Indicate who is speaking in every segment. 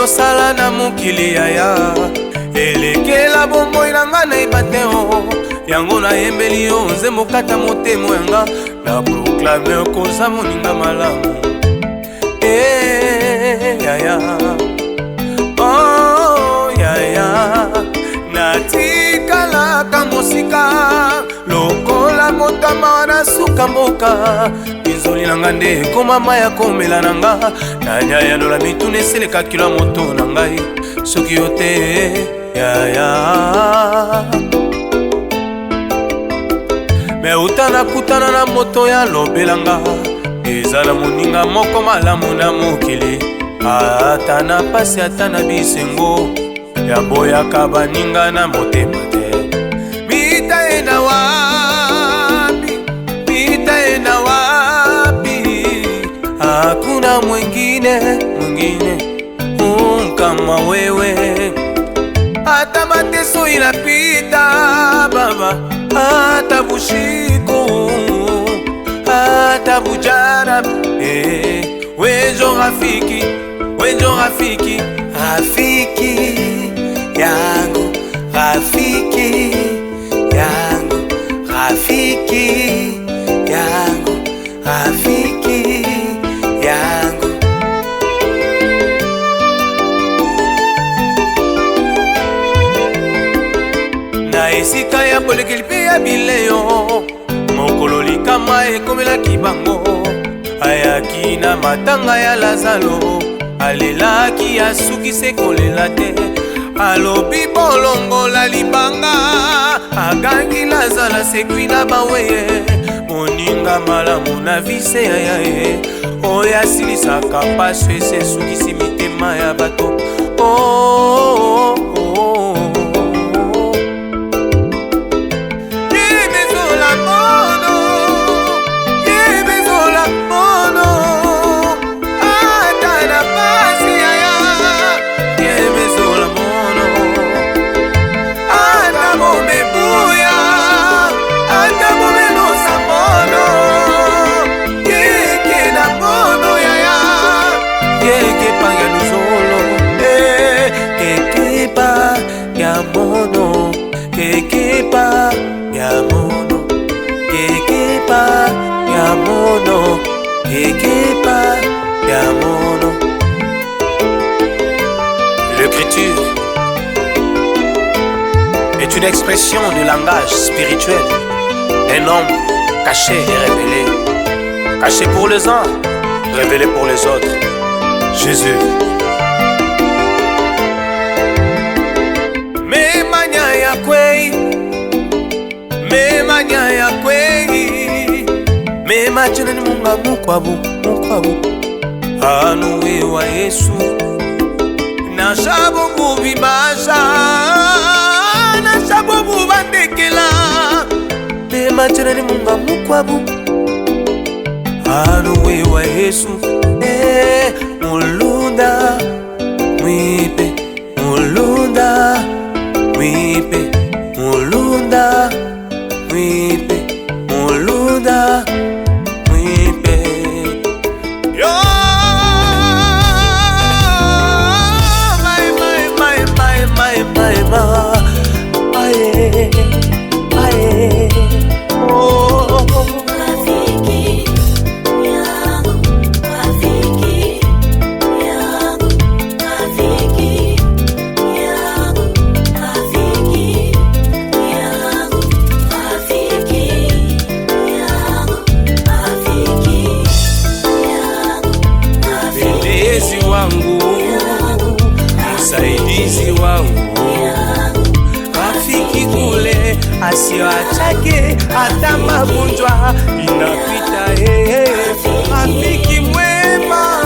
Speaker 1: osala na mokili yaya elekela bomoi na nga nayeba te o yango nayembeli yo nzembo kata motemo yanga na proklame okoza moninga malamu yaya oh yaya natikalaka mosika lokola motama wana suka mboka inzoli nanga nde ekoma mai ya komela nanga nanyayanola mituna eseleka kilo moto na ngai soki yo te yaya me uta nakutana na moto ya lobelanga ezala moninga moko malamu na mokili ata na pasi ata na bisengo ya boyaka baninga na motema te mitaenda wapi mitaenda wapi hakuna mwingine kama wewe hata mateso inapita baba hata bushiko hata bujara wejo rafiki rafiki yangu rafiki yangu rafiki yangu rafiki yangu na esika ya bolekeli mpe ya bileyo mokolo likama ekomelaki bango ayaki na matanga ya lazalo alelaki asukise kolela te alobi bolongola libanga agangi lazala sekwi na baweye moninga malamu na vise yayaye oyo asilisaka paso esesukisi mitema ya bato Kekepa ya mono, kekepa ya mono, kekepa ya mono. L'écriture est une expression de langage spirituel d'un homme caché et révélé. Caché pour les uns, révélé pour les autres. Jésus. Memanya ya kweli memachana ni munga mukwabu anuwe wa Yesu na shabo mubibasha na shabo mubandekela memachana ni munga mukwabu anuwe wa Yesu mulunda mwipe mulunda mwipe mulunda mwipe mulunda mwipe yo my aye oh
Speaker 2: rafiki yangu rafiki yangu rafiki yangu rafiki yangu rafiki yangu rafiki yangu
Speaker 1: mlezi wangu msaidizi wangu rafiki kule asiyoachake hata magonjwa inapita rafiki mwema.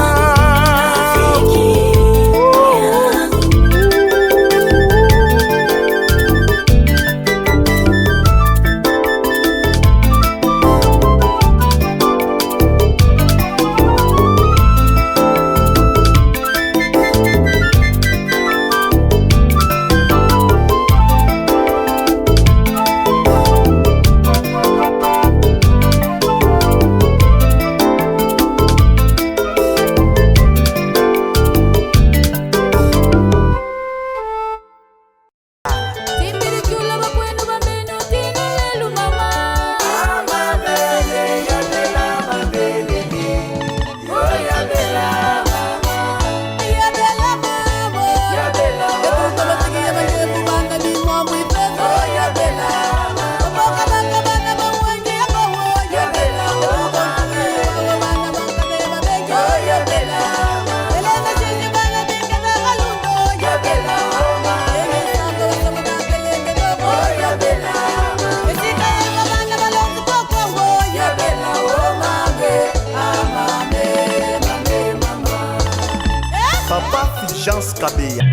Speaker 3: Kabeya.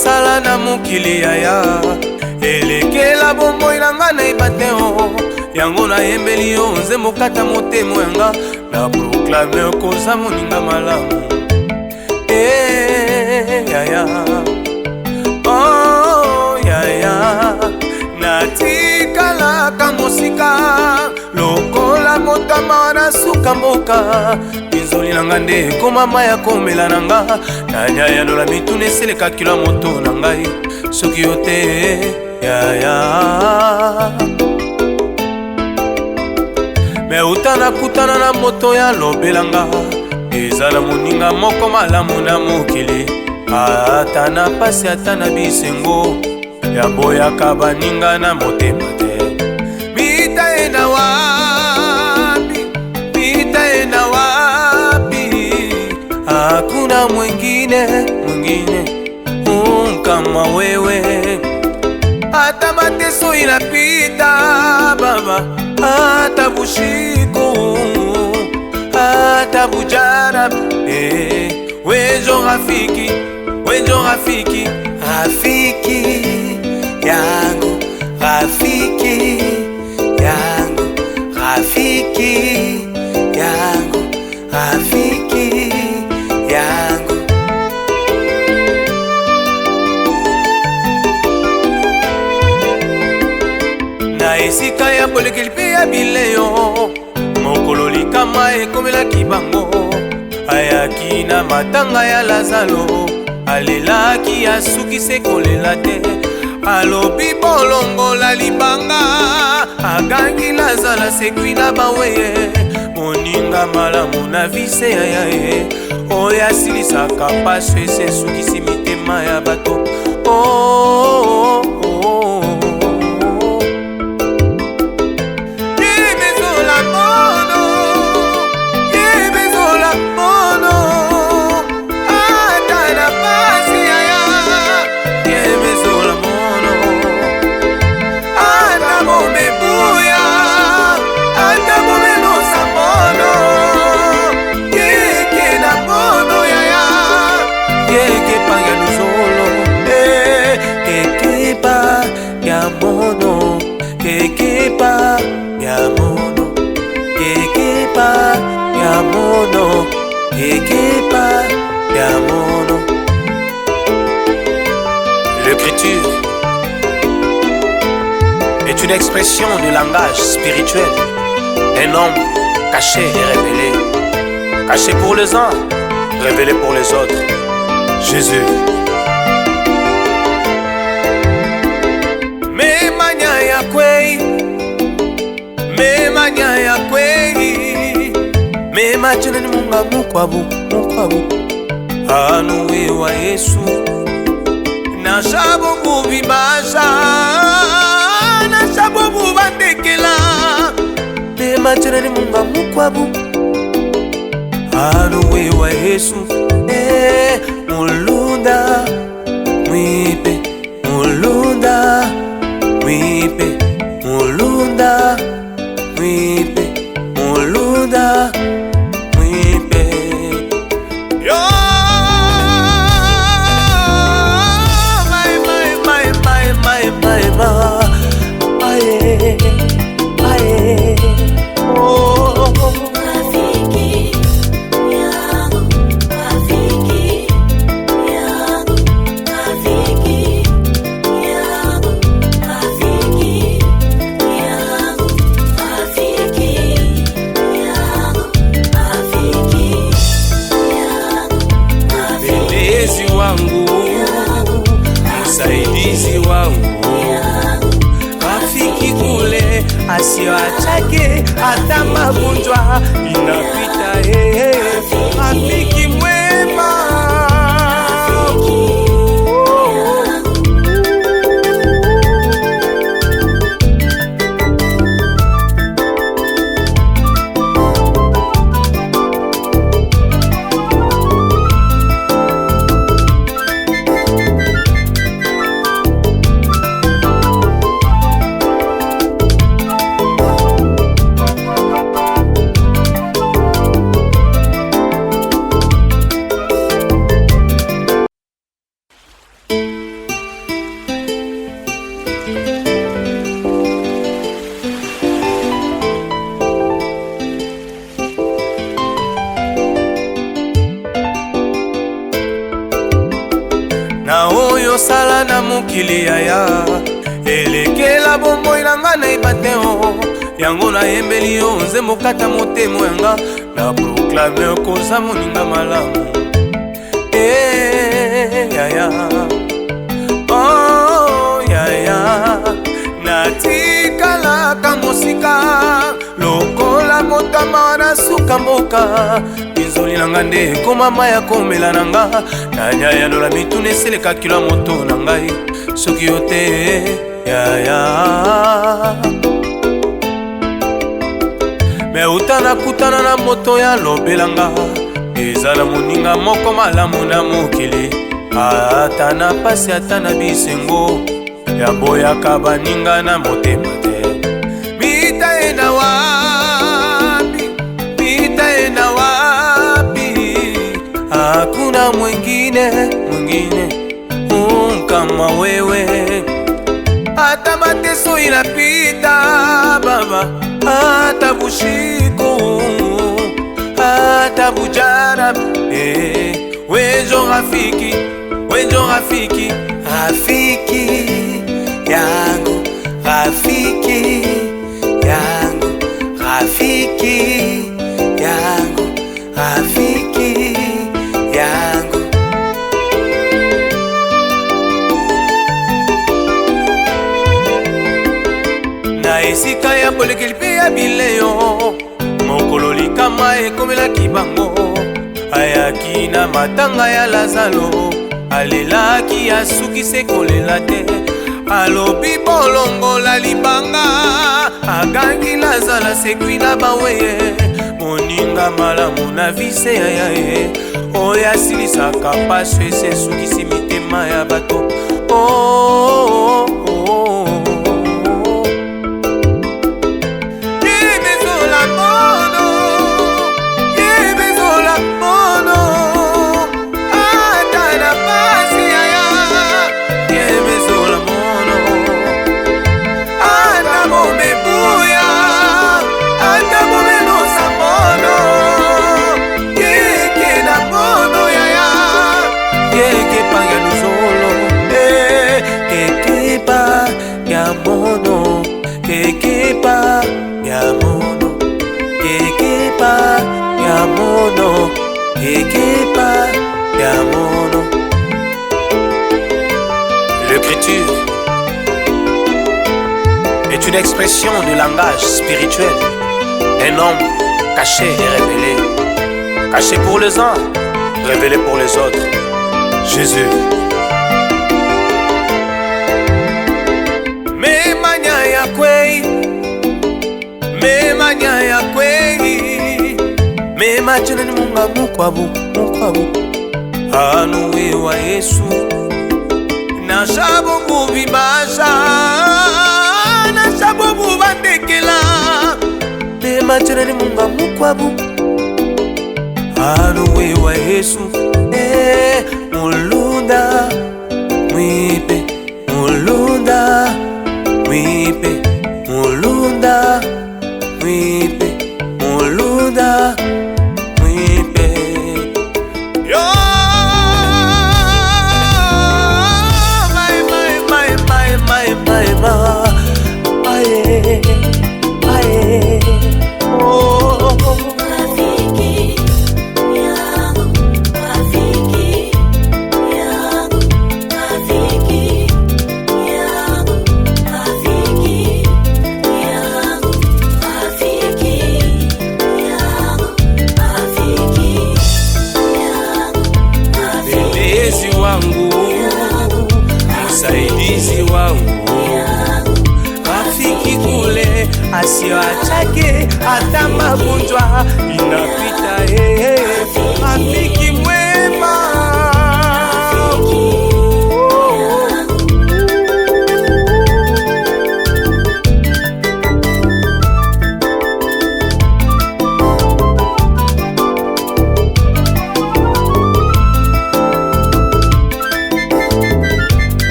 Speaker 1: kosala na mokili yaya elekela bomoi na nga nayeba te o yango nayembeli yo nzembo kata motemo yanga na proklame koza moninga malamu yaya oh yaya natikalaka mosika lokola motama na suka mboka binzoli nanga nde ekoma mai ya komela nanga nanyayanola mituna eseleka kilo moto na ngai soki yo te yaya me uta nakutana na moto ya lobelanga eza na moninga moko malamu na mokili ata na pasi ata na bisengo ya boyaka baninga na motema te mitaenda wapi mitaenda wapi hakuna mwingine kama wewe hata mateso inapita baba hata bushiko hata bujara wejo rafiki rafiki yangu rafiki yangu rafiki yangu rafiki yangu na esika ya bolekeli mpe ya bileyo mokolo likama ekomelaki bango ayaki na matanga ya lazalo alelaki asukise kolela te alobi bolongola libanga agangi lazala sekwi na baweye moninga malamu na vise yaya ye oyo asilisaka paso esesukisi mitema ya bato L'écriture est une expression de langage spirituel d'un homme caché et révélé. Caché pour les uns, révélé pour les autres. Jésus. Mema chene ni munga mukwabu anuwe wa Yesu na shabo bubibasha na shabo bubandekela mema chene ni munga mukwabu anuwe wa Yesu mulunda mwipe mulunda mwipe mulunda mwipe mulunda mwipe yo msaidizi wangu rafiki kule asiwachake hata magonjwa inapita rafiki mwema. komela na mokili yaya elekela bomoi na nga nayeba te o yango nayembeli yo nzembo kata motemo yanga na proklame koza moninga malamu yaya oh yaya natikalaka mosika lokola motama wana suka mboka inzoli nanga nde ekoma mai ya komela na nga nanyayandola mituna eseleka kilo moto na ngai soki yo te yaya me uta nakutana na moto ya lobelanga eza na moninga moko malamu na mokili ata na pasi ata na bisengo ya boyaka baninga na motema te mitaenda wapi mitaenda wapi hakuna mwingine kama wewe hata mateso inapita baba hata bushiko hata bujara wejo rafiki rafiki yangu rafiki yangu rafiki yangu rafiki yangu na esika ya bolekeli mpe ya bileyo mokolo likama ekomelaki bango ayaki na matanga ya lazalo alelaki asukise kolela te alobi bolongola libanga agangi lazala sekwi na baweye moninga malamu na vise yayaye oyo asilisaka paso esesukisi mitema ya bato L'écriture est une expression de langage spirituel d'un homme caché et révélé. Caché pour les uns, révélé pour les autres. Jésus. Mema cheneni munga mukwabu anuwe wa Yesu na shabo mubibasha na shabo mubandekela mema cheneni munga mukwabu anuwe wa Yesu mulunda mwipe mulunda mwipe mulunda mwipe mulunda msaidizi wangu rafiki kule asiachake hata magonjwa inapita rafiki mwema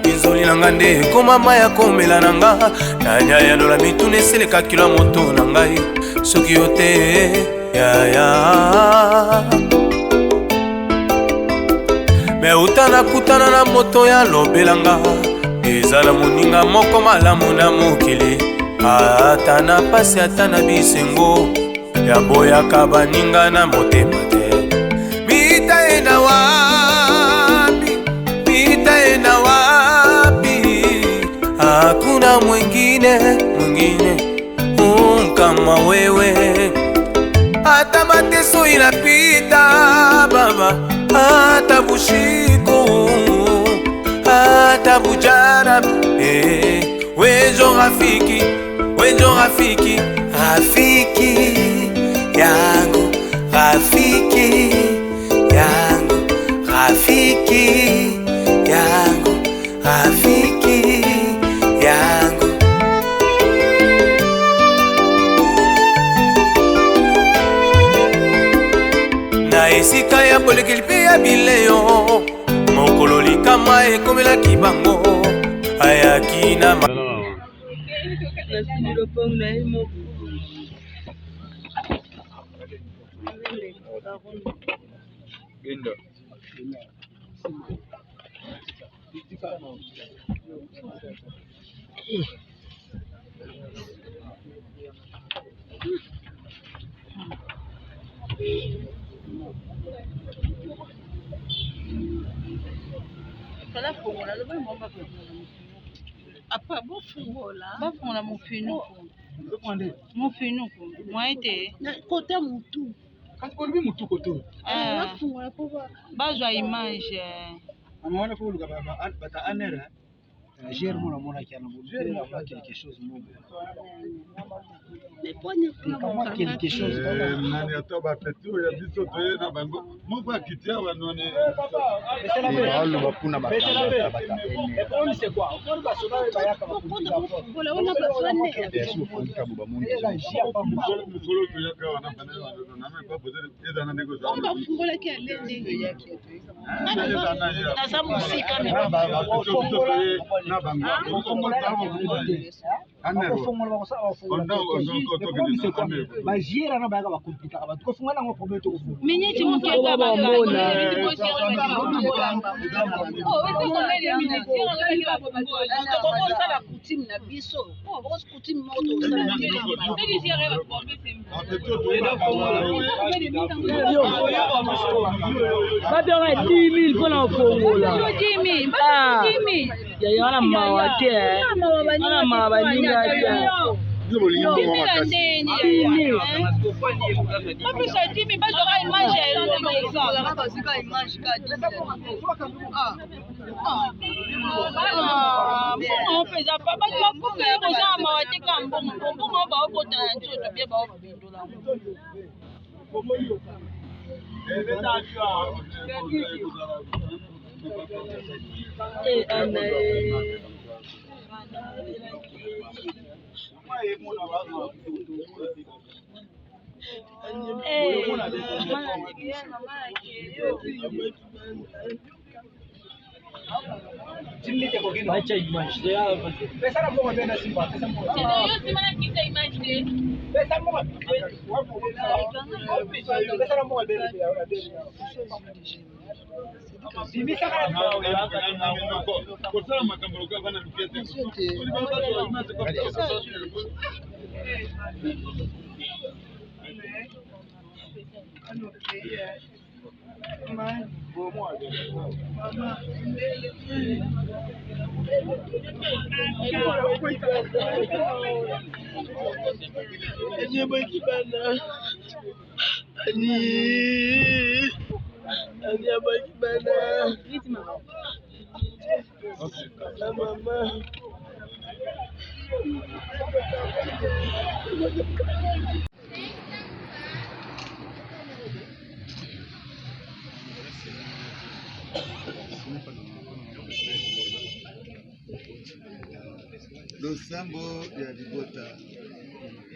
Speaker 1: Izoli nanga nde koma maya komela nanga. Nanya ya lola mitune eseleka kilo moto na ngai. Soki yo te ya me utana kutana na moto ya lobelanga. Ezala moninga moko malamu na mokili. Ata na pasi ata na bisengo ya boyaka baninga na motema te. Mitaenda wapi, mitaenda wapi, hakuna mwingine kama wewe. Hata mateso inapita baba, hata bushiko, hata bujara, wejo rafiki, wejo rafiki, rafiki yangu, rafiki yangu, rafiki yangu, rafiki yangu. Na esika ya bolekeli pe ya bileyo, mokolo likama ekomela kibango. Ayaki na
Speaker 3: Apa bafungola mufinuku mwaite
Speaker 2: Côté Moutou.
Speaker 4: Quand on vit Moutou Koto,
Speaker 3: bazwa image
Speaker 4: on a fait le gars, gère mon qui a quelque chose. Comment quelque chose
Speaker 5: nani atoba petu ya biso toye na bango moko akitia banone
Speaker 4: le bakuna bakana
Speaker 5: on c'est quoi on va soba ba yaka
Speaker 2: Voilà, on a besoin de
Speaker 4: yesu fondika buba mungu
Speaker 5: mukolo to yaka wana bana na me pas poser eza na nego za
Speaker 2: on va fungola ki alende yake.
Speaker 3: na za musika
Speaker 5: na bango
Speaker 4: bagiera na bayaka bakomplikaka bato kofunga nango problème to kofunga
Speaker 3: minyeti mukeka bamona
Speaker 2: okosala coutume na biso coutume
Speaker 6: Babera 10 000 mpona kofongola. Ya wana mawa te. Wana mawa baninga te.
Speaker 5: Losambo ya libota.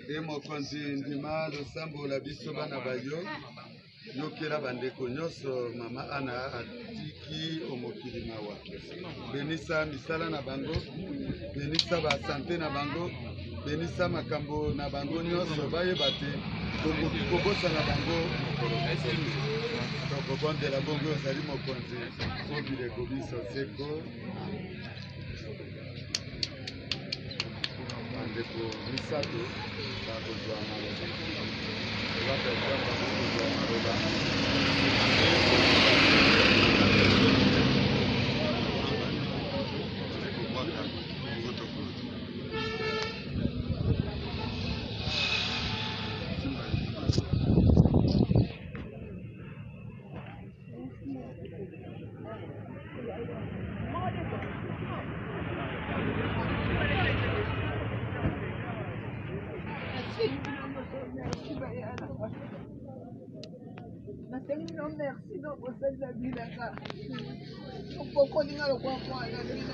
Speaker 5: Et mon konzi ndima losambo la biso bana bayo. yokela bandeko nyonso mama Ana atiki omokili mawa benisa misala na bango benisa basante na bango benisa makambo na bango nyonso bayeba te tokoki kobosana bango mokolo tokobondela bongo ozali mokonzi po bileko biso seko bandeko misato bakozwa maloba ebakozwa maloba
Speaker 2: Merci donc pour cette vie-là. Pourquoi on a le quoi la vie?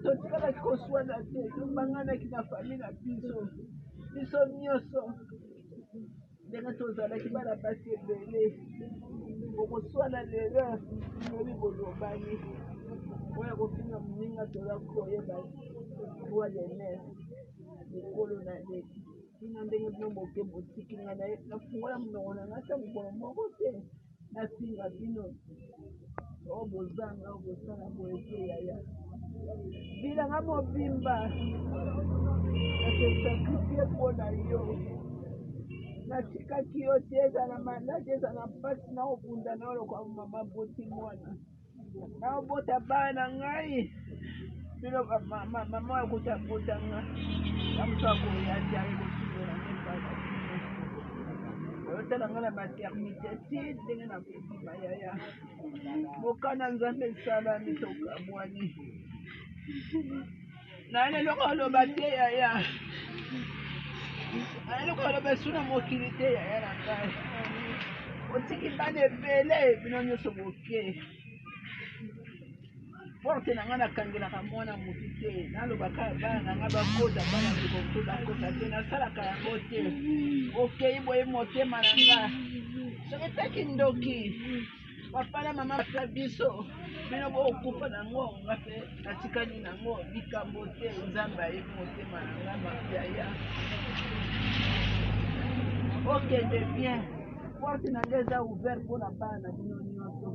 Speaker 2: Totikala koswa na te, tobangana kina famille na biso. Biso nyonso. Ndenge tozalaki bana basi ebele. Okoswana lelo, noli bolobani. Oya kofinga moninga toza koyeba toi l'honneur. Mikolo na leki. Ina ndenge bino moke botiki nga nafungola monoko na nga ta mokolo moko te nasinga bino oyo bozanga oyo bosala boye te yaya bilanga mobimba nakosakrifie mpo na yo natikaki yo te ezala mandati ezala mpasi na obunda na yo lokwa mama boti mwana naobota bana na ngai bino mama oyo kotabotanga namoso akoya te ayekosimela nepaka oyotala nga na maternité ti ndenge na kobima yaya mokana nzambe esalami tokamwani naye eloko aloba te yaya naye eloko aloba esuna mokili te yaya na ngai otiki bana ebele bino nyonso boke porte na nga nakangelaka mwana motu te nalobaka bana na nga bakota bana liboso bakota te nasalaka yango te okei boye motema na nga soki taki ndoki papa na mama basa biso bino bokufa nango nga mpe natikani nango likambo te nzambe ayebi motema na nga mapyaya okende bien porte na nga eza ouvert mpona bana na bino nyonso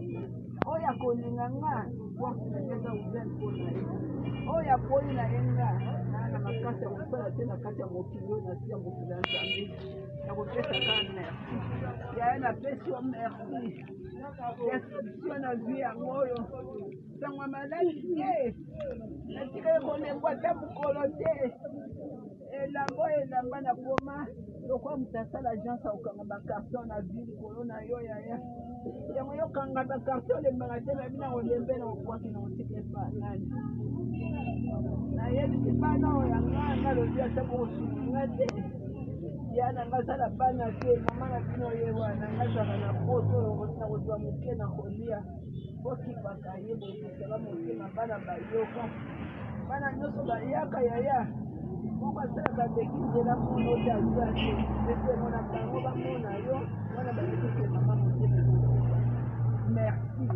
Speaker 2: oyo akolinga nga porte na nga eza ouvert mpona ye oyo aponi na ye nga na makasi ya kosala te na kati ya mokili oyo nasi ya mokili ya nzambe ya kopesaka merci yaya napesi yo merci description na vie yango oyo sango maladi te natikali kolembwa ata mokolo te elamba oyo elamba na koma lokwa moto asala agence akokanga bakarton na vie likolo na yo yaya yango yokanga bakarton olembaka te babi na kolembe na kokwaki na kotika epa nani nayebisi bana oyo yanga nalobi ata bokosunga te ya na nga asala bana te mama na bino oyewa na nga azala na poto na kozwa moke na kolia okipaka ye bokosala motema bana bayoka bana nyonso bayaka yaya moko asalaka beki nzela mona ote azwa te esengona bango bamona yo wana bayekike mama motema merci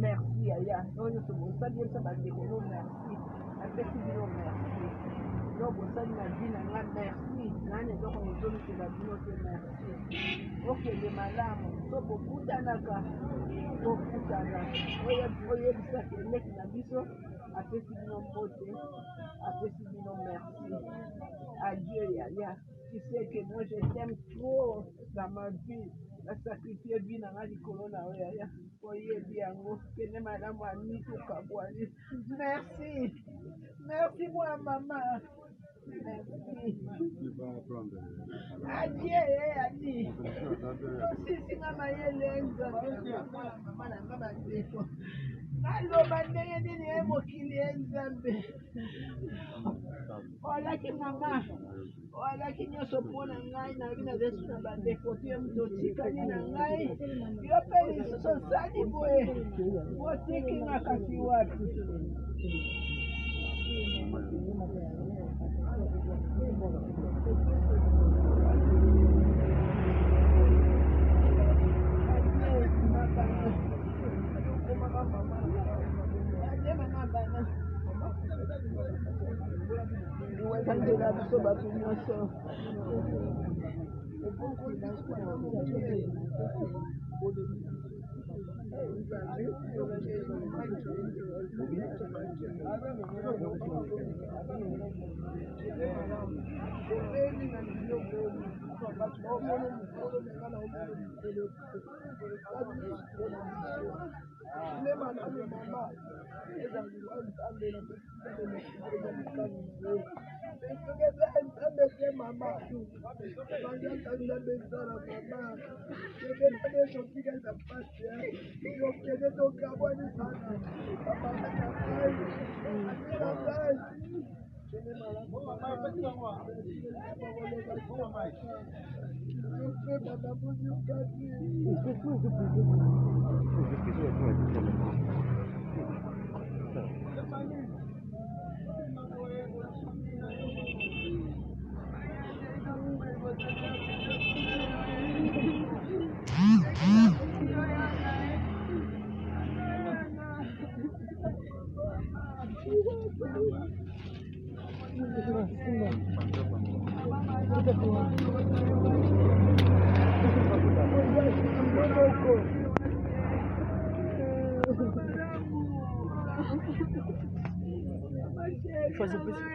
Speaker 2: merci yaya oyo nyonso bosali yesa bandekolo merci apesi bino merci donc bosali na vi na nga merci nani eloko mozomisela bino te merci okende malamu so bokutanaka bokutana oyebisaka eleki na biso apesi bino mbote apesi bino merci adieu yaya tu sais que moi je t'aime trop dans ma vie nasakrifie vie na nga likolo na yo yaya oyebi yango kende malamu amikokabwani merci merci mwana mama adieu adi osisinga mayelenza mama na nga bandeko naloba ndenge nini ye mokili ye nzambe olaki mama olaki nyonso mpona ngai nayebi na zesu na bandeko tuye moto otikani na ngai yo mpe lisusu osali boye otikinga kasi wapi Tangela biso bato nyonso.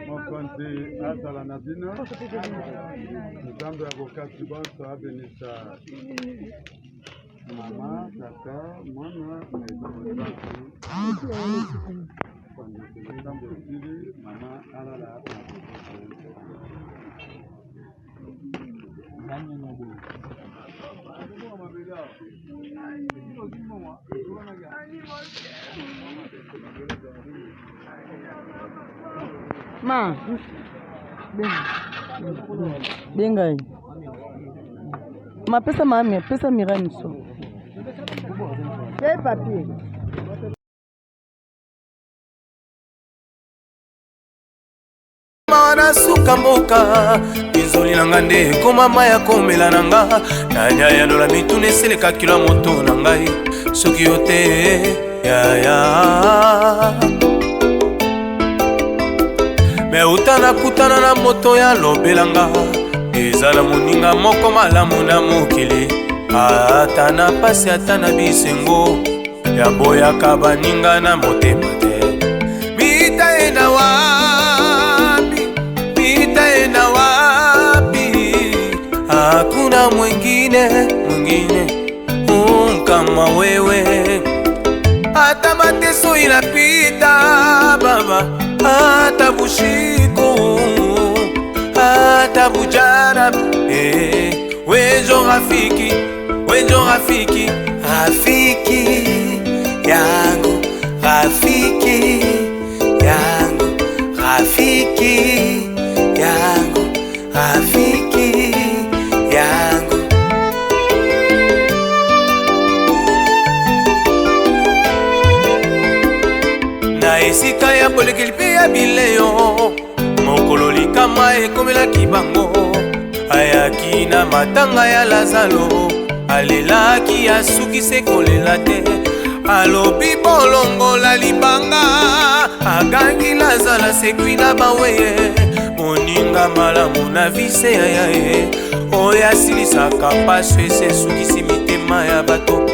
Speaker 5: mokonzi azala na bino nzambe ya bokasi bonso abenisa mama tata mwana nzambe esili mama alala
Speaker 6: Ma, bengai. Ma pesa mami, pesa mirani so. Quel papier?
Speaker 1: Na suka mboka inzoli nanga nde ekoma mai ya komela nanga nanya yandola mituna eseleka kilo moto na ngai soki yo te yaya me uta nakutana na moto ya lobelanga ezala moninga moko malamu na mokili ata na pasi ata na bisengo ya boyaka baninga na motema te mitaenda na wapi hakuna mwingine kama wewe hata mateso inapita baba hata bushiko hata bujara wejo rafiki yangu rafiki yangu na esika ya bolekeli mpe ya bileyo mokolo likama ekomelaki bango ayaki na matanga ya lazalo alelaki asukise kolela te alobi bolongola libanga agangi lazala sekwi na baweye moninga malamu na vise yayaye oyo asilisaka paso esesukisi mitema ya bato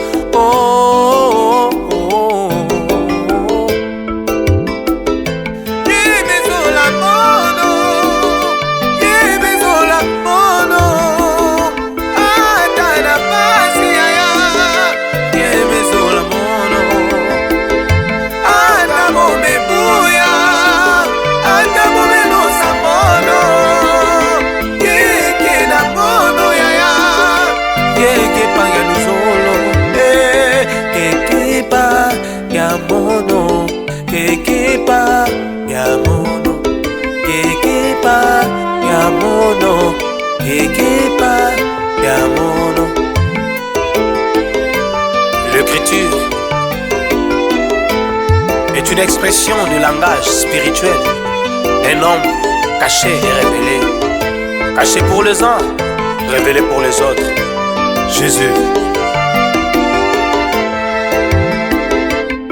Speaker 1: L'écriture est une expression de langage spirituel d'un homme caché et révélé. Caché pour les uns, révélé pour les autres. Jésus.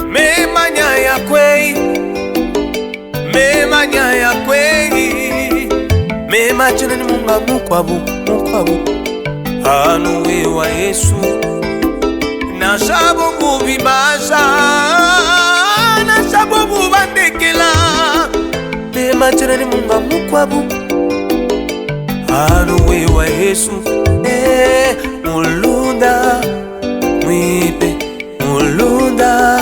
Speaker 1: Memanya ya kwei munga mukwabu anuwe wa Yesu na shabobu bibasha na shabobu bandekela be machere munga mukwabu anuwe wa Yesu mulunda mwipe mulunda